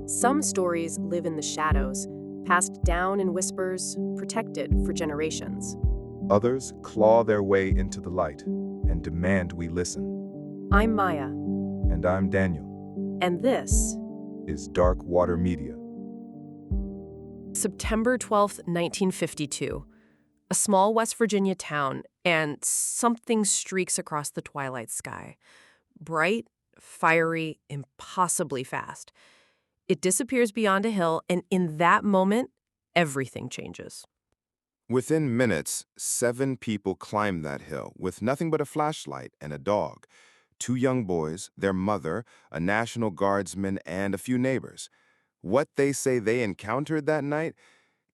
Some stories live in the shadows, passed down in whispers, protected for generations. Others claw their way into the light and demand we listen. I'm Maya. And I'm Daniel. And this is Dark Water Media. September 12th, 1952. A small West Virginia town, and something streaks across the twilight sky. Bright, fiery, impossibly fast. It disappears beyond a hill, and in that moment, everything changes. Within minutes, 7 people climbed that hill with nothing but a flashlight and a dog. 2 young boys, their mother, a National Guardsman, and a few neighbors. What they say they encountered that night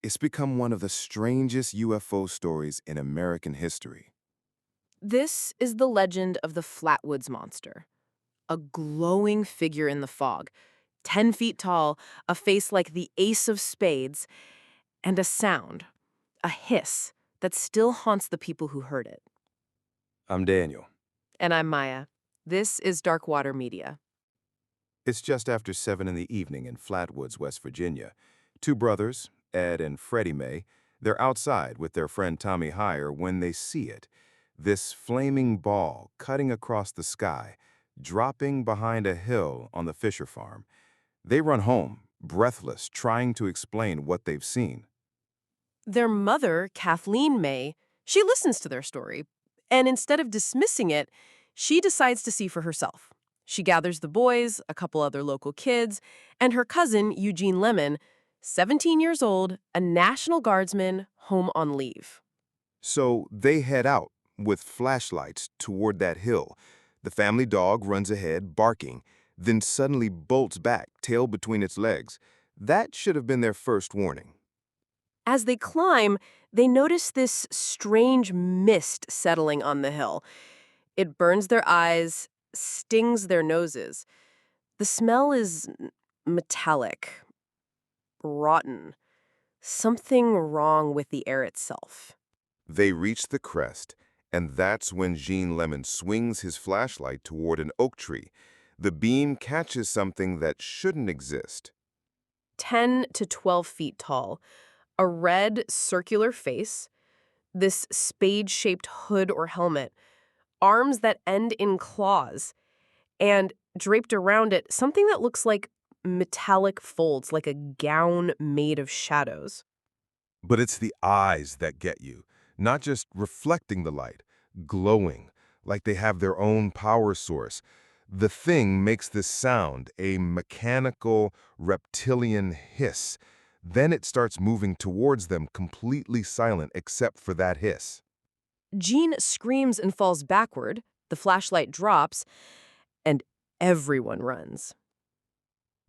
is become one of the strangest UFO stories in American history. This is the legend of the Flatwoods Monster. A glowing figure in the fog, 10 feet tall, a face like the ace of spades, and a sound, a hiss, that still haunts the people who heard it. I'm Daniel. And I'm Maya. This is Dark Water Media. It's just after 7 in the evening in Flatwoods, West Virginia. 2 brothers, Ed and Freddie May, they're outside with their friend Tommy Heyer when they see it. This flaming ball cutting across the sky, dropping behind a hill on the Fisher farm. They run home, breathless, trying to explain what they've seen. Their mother, Kathleen May, she listens to their story, and instead of dismissing it, she decides to see for herself. She gathers the boys, a couple other local kids, and her cousin, Eugene Lemon, 17 years old, a National Guardsman, home on leave. So they head out with flashlights toward that hill. The family dog runs ahead, barking, then suddenly bolts back, tail between its legs. That should have been their first warning. As they climb, they notice this strange mist settling on the hill. It burns their eyes, stings their noses. The smell is metallic, rotten. Something wrong with the air itself. They reach the crest, and that's when Gene Lemon swings his flashlight toward an oak tree. The beam catches something that shouldn't exist. 10 to 12 feet tall, a red circular face, this spade-shaped hood or helmet, arms that end in claws, and draped around it, something that looks like metallic folds, like a gown made of shadows. But it's the eyes that get you, not just reflecting the light, glowing, like they have their own power source. The thing makes this sound, a mechanical, reptilian hiss. Then it starts moving towards them, completely silent except for that hiss. Gene screams and falls backward, the flashlight drops, and everyone runs.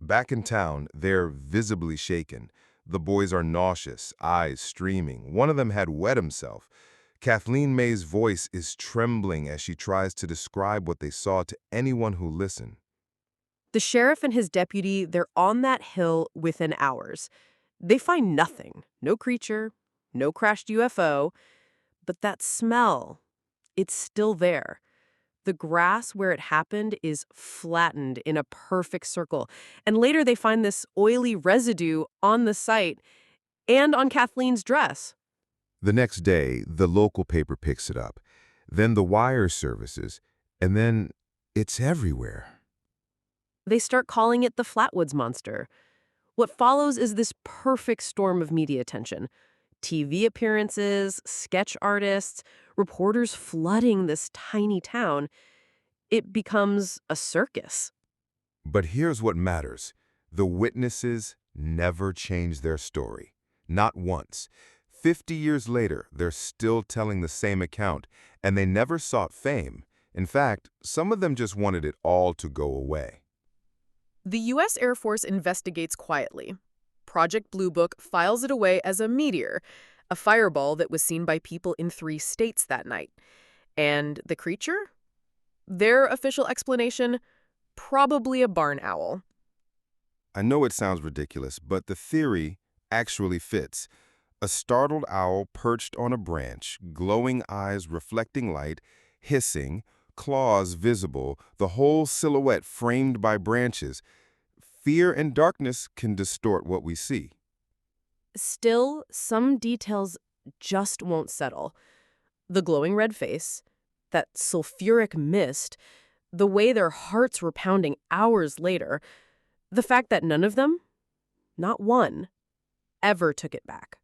Back in town, they're visibly shaken. The boys are nauseous, eyes streaming. One of them had wet himself. Kathleen May's voice is trembling as she tries to describe what they saw to anyone who listened. The sheriff and his deputy, they're on that hill within hours. They find nothing, no creature, no crashed UFO, but that smell, it's still there. The grass where it happened is flattened in a perfect circle, and later they find this oily residue on the site and on Kathleen's dress. The next day, the local paper picks it up, then the wire services, and then it's everywhere. They start calling it the Flatwoods Monster. What follows is this perfect storm of media attention. TV appearances, sketch artists, reporters flooding this tiny town. It becomes a circus. But here's what matters. The witnesses never change their story. Not once. 50 years later, they're still telling the same account, and they never sought fame. In fact, some of them just wanted it all to go away. The U.S. Air Force investigates quietly. Project Blue Book files it away as a meteor, a fireball that was seen by people in 3 states that night. And the creature? Their official explanation? Probably a barn owl. I know it sounds ridiculous, but the theory actually fits. A startled owl perched on a branch, glowing eyes reflecting light, hissing, claws visible, the whole silhouette framed by branches. Fear and darkness can distort what we see. Still, some details just won't settle. The glowing red face, that sulfuric mist, the way their hearts were pounding hours later, the fact that none of them, not one, ever took it back.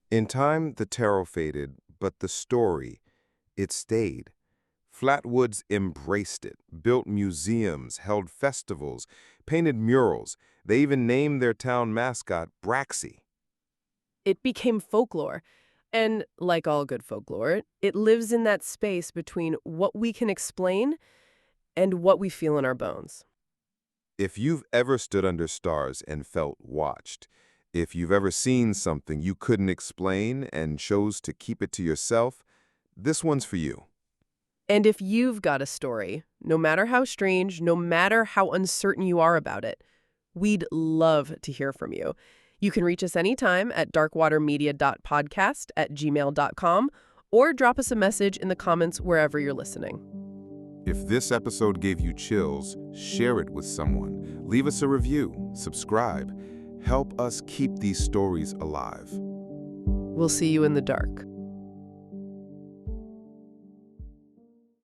In time, the tarot faded, but the story, it stayed. Flatwoods embraced it, built museums, held festivals, painted murals. They even named their town mascot Braxton. It became folklore. And like all good folklore, it lives in that space between what we can explain and what we feel in our bones. If you've ever stood under stars and felt watched, if you've ever seen something you couldn't explain and chose to keep it to yourself, this one's for you. And if you've got a story, no matter how strange, no matter how uncertain you are about it, we'd love to hear from you. You can reach us anytime at DarkWaterMedia.Podcast at gmail.com or drop us a message in the comments wherever you're listening. If this episode gave you chills, share it with someone. Leave us a review, subscribe. Help us keep these stories alive. We'll see you in the dark.